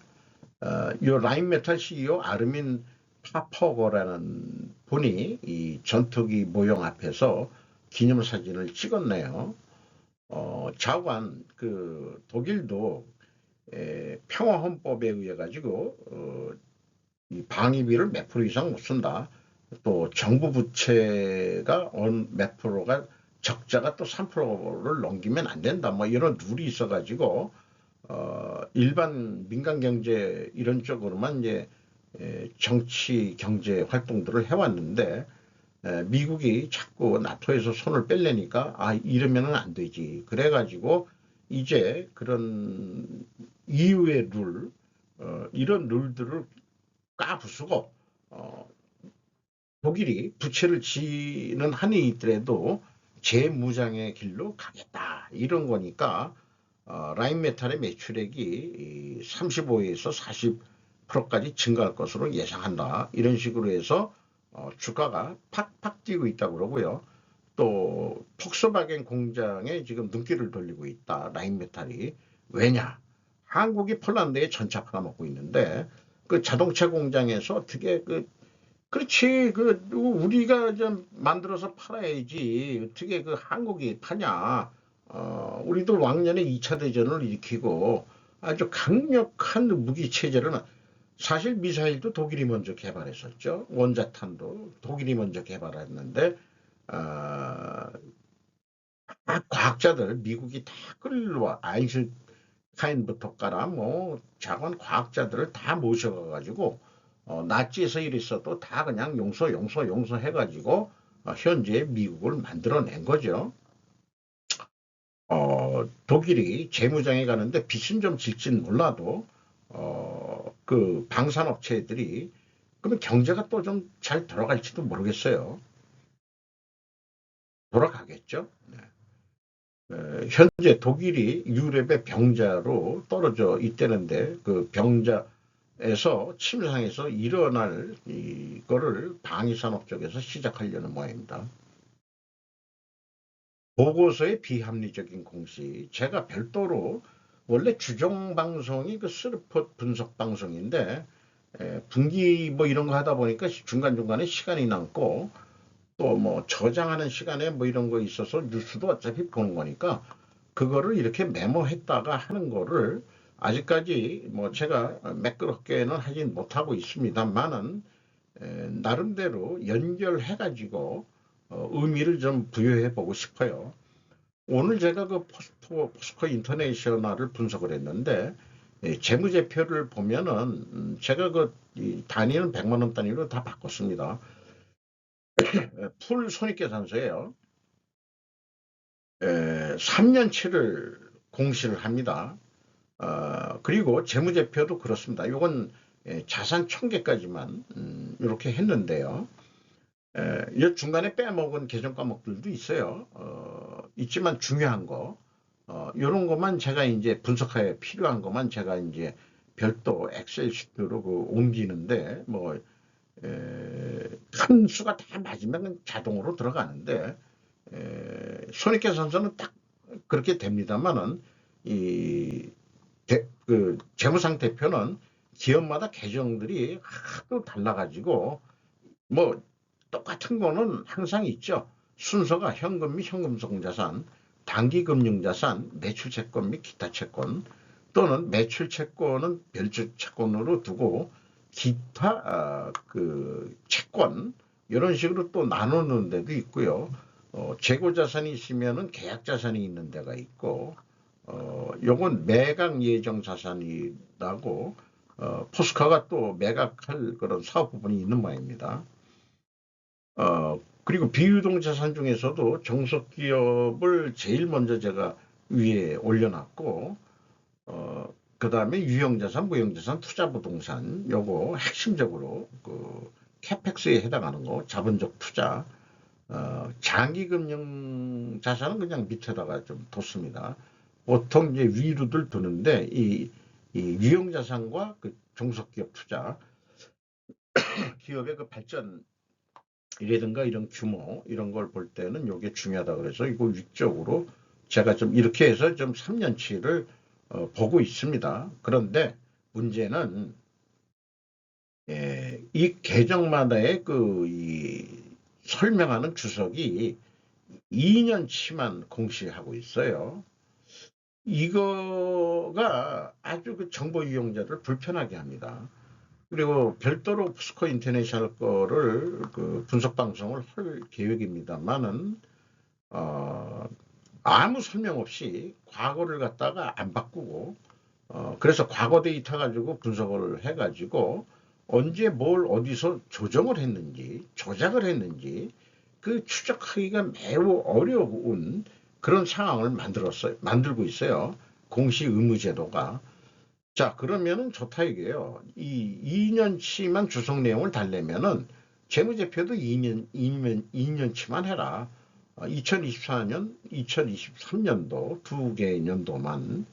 이 라인메탈 CEO 아르민 파퍼거라는 분이 이 전투기 모형 앞에서 기념사진을 찍었네요. 자관 그 독일도 평화헌법에 의해 가지고 이 방위비를 몇 프로 이상 못 쓴다. 또 정부 부채가 몇 프로가 적자가 또 3%를 넘기면 안 된다. 뭐 이런 룰이 있어가지고 일반 민간 경제 이런 쪽으로만 이제 정치 경제 활동들을 해왔는데 미국이 자꾸 나토에서 손을 뺄래니까 아 이러면은 안 되지. 그래가지고 이제 그런 이유의 룰 이런 룰들을 까부수고 독일이 부채를 지는 한이 있더라도 재무장의 길로 가겠다 이런 거니까 라인메탈의 매출액이 35에서 40%까지 증가할 것으로 예상한다 이런 식으로 해서 주가가 팍팍 뛰고 있다고 그러고요. 또 폭스바겐 공장에 지금 눈길을 돌리고 있다 라인메탈이. 왜냐 한국이 폴란드에 전차 팔아먹고 있는데 그 자동차 공장에서 어떻게 그렇지. 우리가 좀 만들어서 팔아야지. 어떻게 그 한국이 파냐. 우리도 왕년에 2차 대전을 일으키고 아주 강력한 무기 체제를, 사실 미사일도 독일이 먼저 개발했었죠. 원자탄도 독일이 먼저 개발했는데, 아, 과학자들, 미국이 다 끌려와. 아인슈타인부터 까라, 뭐, 자관 과학자들을 다 모셔가가지고, 나치에서 일했어도 다 그냥 용서 해가지고 현재 미국을 만들어낸 거죠. 독일이 재무장에 가는데 빚은 좀 질진 몰라도 그 방산업체들이 그러면 경제가 또 좀 잘 돌아갈지도 모르겠어요. 돌아가겠죠. 네. 현재 독일이 유럽의 병자로 떨어져 있다는데 그 병자에서 침상에서 일어날 이거를 방위산업 쪽에서 시작하려는 모양입니다. 보고서의 비합리적인 공시. 제가 별도로 원래 주종 방송이 그 스르폿 분석 방송인데 분기 뭐 이런 거 하다 보니까 중간중간에 시간이 남고 또 뭐 저장하는 시간에 뭐 이런 거 있어서 뉴스도 어차피 보는 거니까 그거를 이렇게 메모했다가 하는 거를 아직까지 뭐 제가 매끄럽게는 하진 못하고 있습니다만은 나름대로 연결해 가지고 의미를 좀 부여해 보고 싶어요. 오늘 제가 그 포스코 인터내셔널을 분석을 했는데 재무제표를 보면은 제가 단위는 100만 원 단위로 다 바꿨습니다. 풀 손익계산서예요. 3년치를 공시를 합니다. 그리고 재무제표도 그렇습니다. 이건 자산 1000개까지만 이렇게 했는데요. 이 중간에 빼먹은 계정 과목들도 있어요. 있지만 중요한 거, 이런 것만 제가 이제 분석하에 필요한 것만 제가 이제 별도 엑셀 시트로 옮기는데, 큰 수가 다 맞으면 자동으로 들어가는데, 손익계산서는 딱 그렇게 됩니다만은, 재무상태표는 기업마다 계정들이 하도 달라가지고, 뭐, 똑같은 거는 항상 있죠. 순서가 현금 및 현금성 자산, 단기금융자산, 매출채권 및 기타 채권. 또는 매출 채권은 별도 채권으로 두고 기타 그 채권 이런 식으로 또 나누는 데도 있고요. 재고 자산이 있으면은 계약 자산이 있는 데가 있고, 요건 매각 예정 자산이라고, 포스카가 또 매각할 그런 사업 부분이 있는 모양입니다. 그리고 비유동 자산 중에서도 종속기업을 제일 먼저 제가 위에 올려놨고, 그 다음에 유형자산, 무형자산, 투자부동산, 요거 핵심적으로 그 캐펙스에 해당하는 거, 자본적 투자, 장기금융 자산은 그냥 밑에다가 좀 뒀습니다. 보통 이제 위로들 두는데, 이 유형자산과 그 종속기업 투자, 기업의 그 발전이라든가 이런 규모, 이런 걸 볼 때는 요게 중요하다 그래서 이거 위쪽으로 제가 좀 이렇게 해서 좀 3년치를 보고 있습니다. 그런데 문제는 이 계정마다의 이 설명하는 주석이 2년치만 공시하고 있어요. 이거가 아주 그 정보 이용자를 불편하게 합니다. 그리고 별도로 포스코 인터내셔널 거를 그 분석 방송을 할 계획입니다만은 아무 설명 없이 과거를 갖다가 안 바꾸고 그래서 과거 데이터 가지고 분석을 해가지고 언제 뭘 어디서 조정을 했는지 조작을 했는지 그 추적하기가 매우 어려운 그런 상황을 만들고 있어요. 공시 의무 제도가. 자, 그러면은 좋다 이게요. 이 2년치만 주석 내용을 달래면은 재무제표도 2년치만 해라. 2024년, 2023년도 두 개 년도만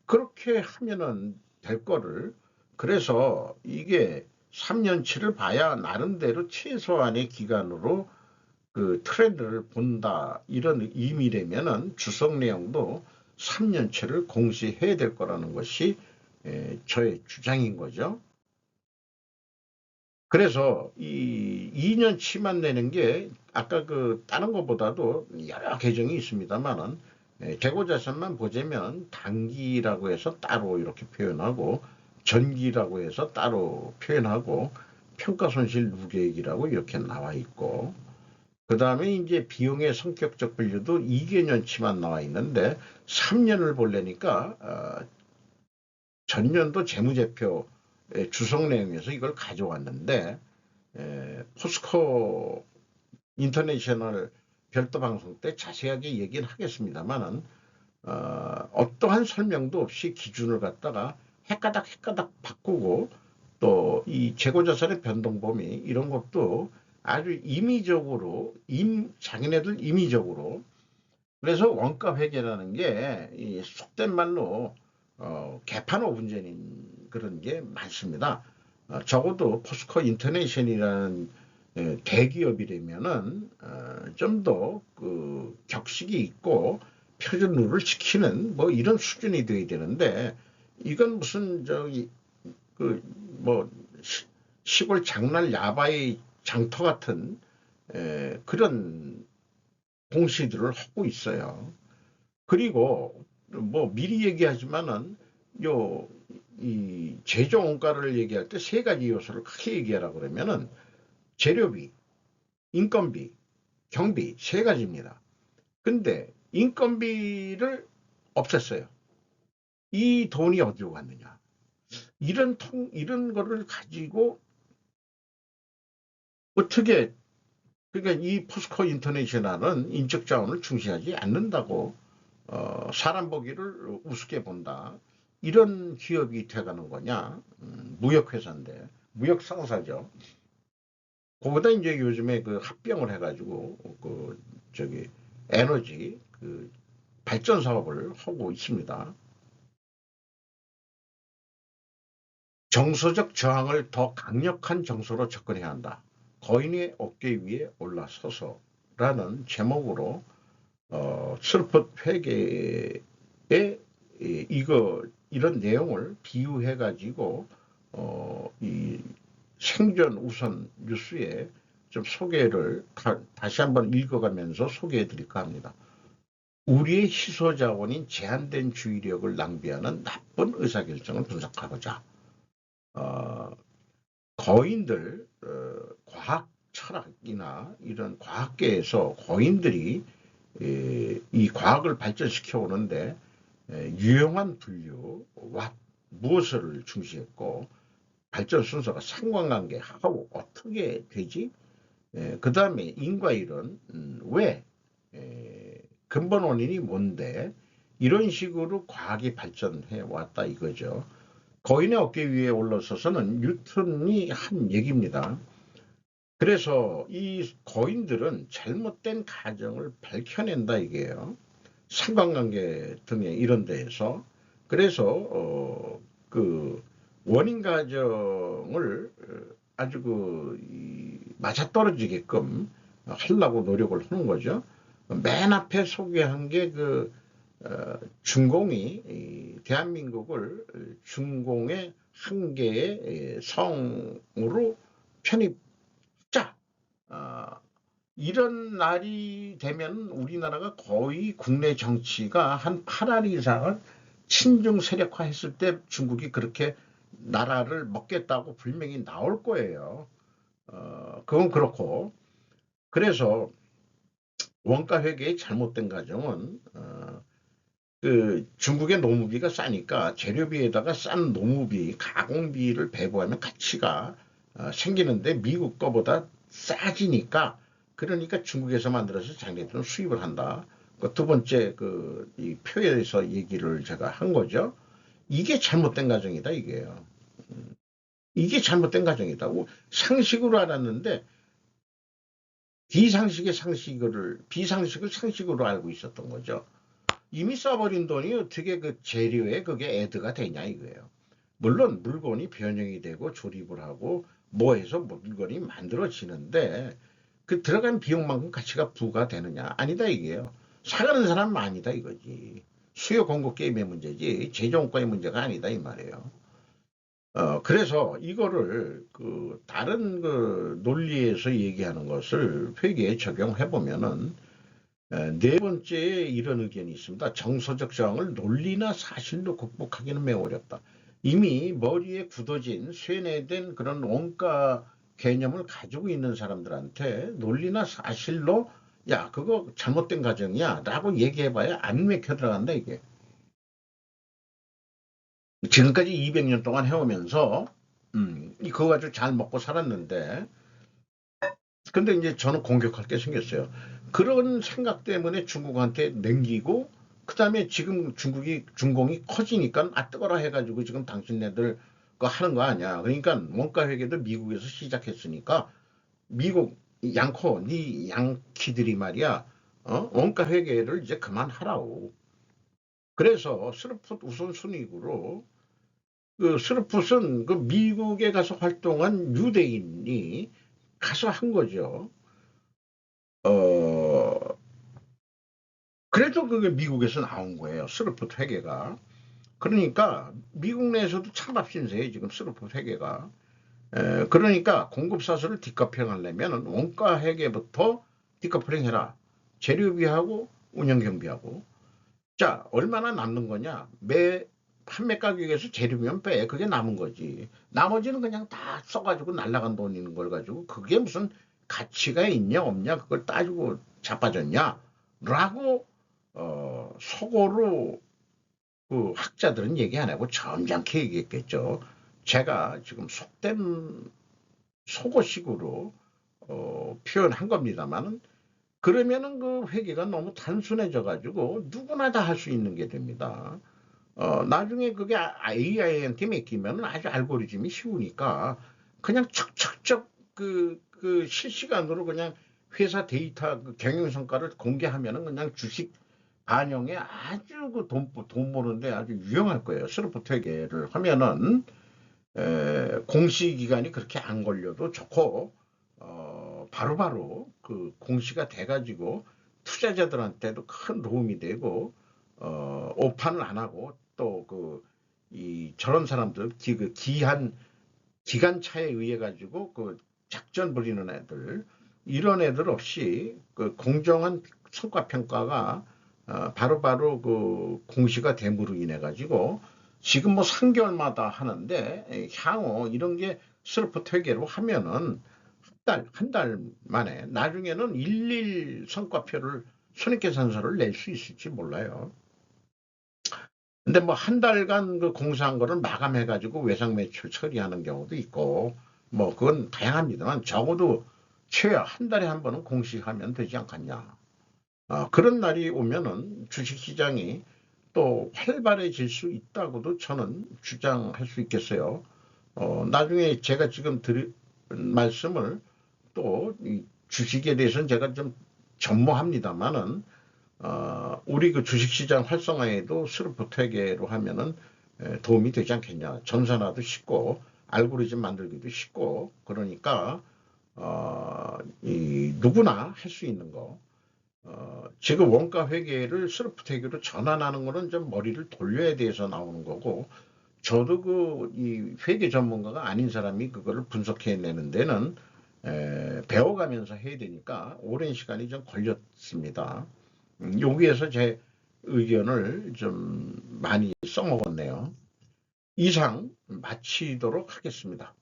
그렇게 하면은 될 거를. 그래서 이게 3년치를 봐야 나름대로 최소한의 기간으로 그 트렌드를 본다 이런 의미라면은 주석 내용도 3년치를 공시해야 될 거라는 것이 저의 주장인 거죠. 그래서 이 2년치만 내는 게 아까 그 다른 것보다도 여러 계정이 있습니다만은 재고자산만 보자면 단기라고 해서 따로 이렇게 표현하고 전기라고 해서 따로 표현하고 평가손실 누계액이라고 이렇게 나와 있고 그 다음에 이제 비용의 성격적 분류도 2개년치만 나와 있는데 3년을 보려니까 전년도 재무제표 주석 내용에서 이걸 가져왔는데 포스코 인터내셔널 별도 방송 때 자세하게 얘기는 하겠습니다만은 어떠한 설명도 없이 기준을 갖다가 헷가닥 바꾸고 또 이 재고자산의 변동 범위 이런 것도 아주 임의적으로 자기네들 임의적으로 그래서 원가 회계라는 게 속된 말로 개판 오분전인 그런 게 많습니다. 적어도 포스코 인터내셔널이라는 대기업이라면은 좀 더 그 격식이 있고 표준 룰을 지키는 뭐 이런 수준이 돼야 되는데 이건 무슨 저기 그 뭐 시골 장날 야바이 장터 같은 그런 공시들을 하고 있어요. 그리고 뭐 미리 얘기하지만은 요 이 제조 원가를 얘기할 때 세 가지 요소를 크게 얘기하라 그러면은 재료비, 인건비, 경비 세 가지입니다. 근데 인건비를 없앴어요. 이 돈이 어디로 갔느냐? 이런 거를 가지고 어떻게 그러니까 이 포스코 인터내셔널은 인적 자원을 중시하지 않는다고 사람 보기를 우습게 본다. 이런 기업이 돼가는 거냐? 무역회사인데 무역 상사죠. 거기다 이제 요즘에 그 합병을 해가지고 그 저기 에너지 그 발전 사업을 하고 있습니다. 정서적 저항을 더 강력한 정서로 접근해야 한다. 거인의 어깨 위에 올라서서라는 제목으로 슬픈 회계에 이거 이런 내용을 비유해 가지고 이 생전 우선 뉴스에 좀 소개를 다시 한번 읽어가면서 소개해 드릴까 합니다. 우리의 희소 자원인 제한된 주의력을 낭비하는 나쁜 의사결정을 분석하고자 어, 거인들 과학 철학이나 이런 과학계에서 거인들이 이 과학을 발전시켜 오는데 유용한 분류와 무엇을 중시했고 발전 순서가 상관관계, 하고 어떻게 되지? 그 다음에 인과이론, 왜, 근본 원인이 뭔데? 이런 식으로 과학이 발전해 왔다 이거죠. 거인의 어깨 위에 올라서서는 뉴턴이 한 얘기입니다. 그래서 이 거인들은 잘못된 가정을 밝혀낸다 이게요. 상관관계 등의 이런 데에서. 그래서 그 원인 가정을 아주 맞아떨어지게끔 하려고 노력을 하는 거죠. 맨 앞에 소개한 게 중공이 대한민국을 중공의 한 개의 성으로 편입자. 이런 날이 되면 우리나라가 거의 국내 정치가 한 8할 이상을 친중 세력화했을 때 중국이 그렇게 나라를 먹겠다고 분명히 나올 거예요. 그건 그렇고. 그래서 원가 회계의 잘못된 가정은 중국의 노무비가 싸니까 재료비에다가 싼 노무비, 가공비를 배부하면 가치가 생기는데 미국 거보다 싸지니까 그러니까 중국에서 만들어서 자기네들은 수입을 한다. 두 번째 이 표에서 얘기를 제가 한 거죠. 이게 잘못된 가정이다 이게요. 이게 잘못된 가정이다. 상식으로 알았는데 비상식을 상식으로 알고 있었던 거죠. 이미 써버린 돈이 어떻게 그 재료에 그게 애드가 되냐 이거예요. 물론 물건이 변형이 되고 조립을 하고 뭐 해서 물건이 만들어지는데 그 들어간 비용만큼 가치가 부과되느냐? 아니다 이게요. 사가는 사람은 아니다 이거지. 수요 공급 게임의 문제지 재정권의 문제가 아니다 이 말이에요. 그래서 이거를 다른 논리에서 얘기하는 것을 회계에 적용해 보면은 네 번째에 이런 의견이 있습니다. 정서적 저항을 논리나 사실로 극복하기는 매우 어렵다. 이미 머리에 굳어진 쇠뇌된 그런 원가 개념을 가지고 있는 사람들한테 논리나 사실로 야 그거 잘못된 가정이야 라고 얘기해봐야 안 맥혀 들어간다 이게. 지금까지 200년 동안 해오면서 그거 가지고 잘 먹고 살았는데 근데 이제 저는 공격할 게 생겼어요. 그런 생각 때문에 중국한테 남기고 그다음에 지금 중공이 커지니까 아 뜨거라 해가지고 지금 당신네들 거 하는 거 아니야. 그러니까 원가 회계도 미국에서 시작했으니까 미국 양코 네 양키들이 말이야. 원가 회계를 이제 그만하라고. 그래서 스루풋 우선순위로 스루풋은 미국에 가서 활동한 유대인이 가서 한 거죠. 어, 그래도 그게 미국에서 나온 거예요. 스루풋 회계가. 그러니까 미국 내에서도 찬밥 신세에 지금 스루풋 회계가. 그러니까 공급사슬을 디커플링하려면 원가 회계부터 디커플링 해라. 재료비하고 운영경비하고. 자, 얼마나 남는 거냐? 판매 가격에서 재료비만 빼. 그게 남은 거지. 나머지는 그냥 다 써가지고 날라간 돈 있는 걸 가지고 그게 무슨 가치가 있냐 없냐 그걸 따지고 자빠졌냐? 라고 속어로 학자들은 얘기 안 하고 점잖게 얘기했겠죠. 제가 지금 속된 속어식으로 표현한 겁니다만은 그러면은 그 회계가 너무 단순해져 가지고 누구나 다 할 수 있는 게 됩니다. 나중에 그게 AI한테 맡기면 아주 알고리즘이 쉬우니까 그냥 척척척 실시간으로 그냥 회사 데이터 경영성과를 공개하면은 그냥 주식 반영에 아주 돈 버는데 아주 유용할 거예요. 스루프 회계를 하면은 공시 기간이 그렇게 안 걸려도 좋고 바로바로 공시가 돼가지고 투자자들한테도 큰 도움이 되고 오판을 안 하고 또 저런 사람들 기간차에 의해 가지고 작전 부리는 애들 이런 애들 없이 공정한 성과 평가가 바로바로 그 공시가 됨으로 인해 가지고 지금 뭐 3개월마다 하는데 향후 이런 게 슬럼프 퇴계로 하면은 한 달 만에 나중에는 일일 성과표를 손익계산서를 낼 수 있을지 몰라요. 근데 뭐 한 달간 그 공사한 거를 마감해 가지고 외상 매출 처리하는 경우도 있고 뭐 그건 다양합니다만 적어도 최하 한 달에 한 번은 공시하면 되지 않겠냐. 그런 날이 오면은 주식시장이 또 활발해질 수 있다고도 저는 주장할 수 있겠어요. 나중에 제가 지금 드린 말씀을 또 이 주식에 대해서는 제가 좀 전무합니다만은 우리 그 주식시장 활성화에도 스루프 퇴계로 하면은 도움이 되지 않겠냐. 전산화도 쉽고 알고리즘 만들기도 쉽고 그러니까 이 누구나 할 수 있는 거. 지금 원가 회계를 스루프 퇴계로 전환하는 거는 좀 머리를 돌려야 돼서 나오는 거고 저도 그 이 회계 전문가가 아닌 사람이 그거를 분석해내는 데는 배워가면서 해야 되니까 오랜 시간이 좀 걸렸습니다. 여기에서 제 의견을 좀 많이 써먹었네요. 이상 마치도록 하겠습니다.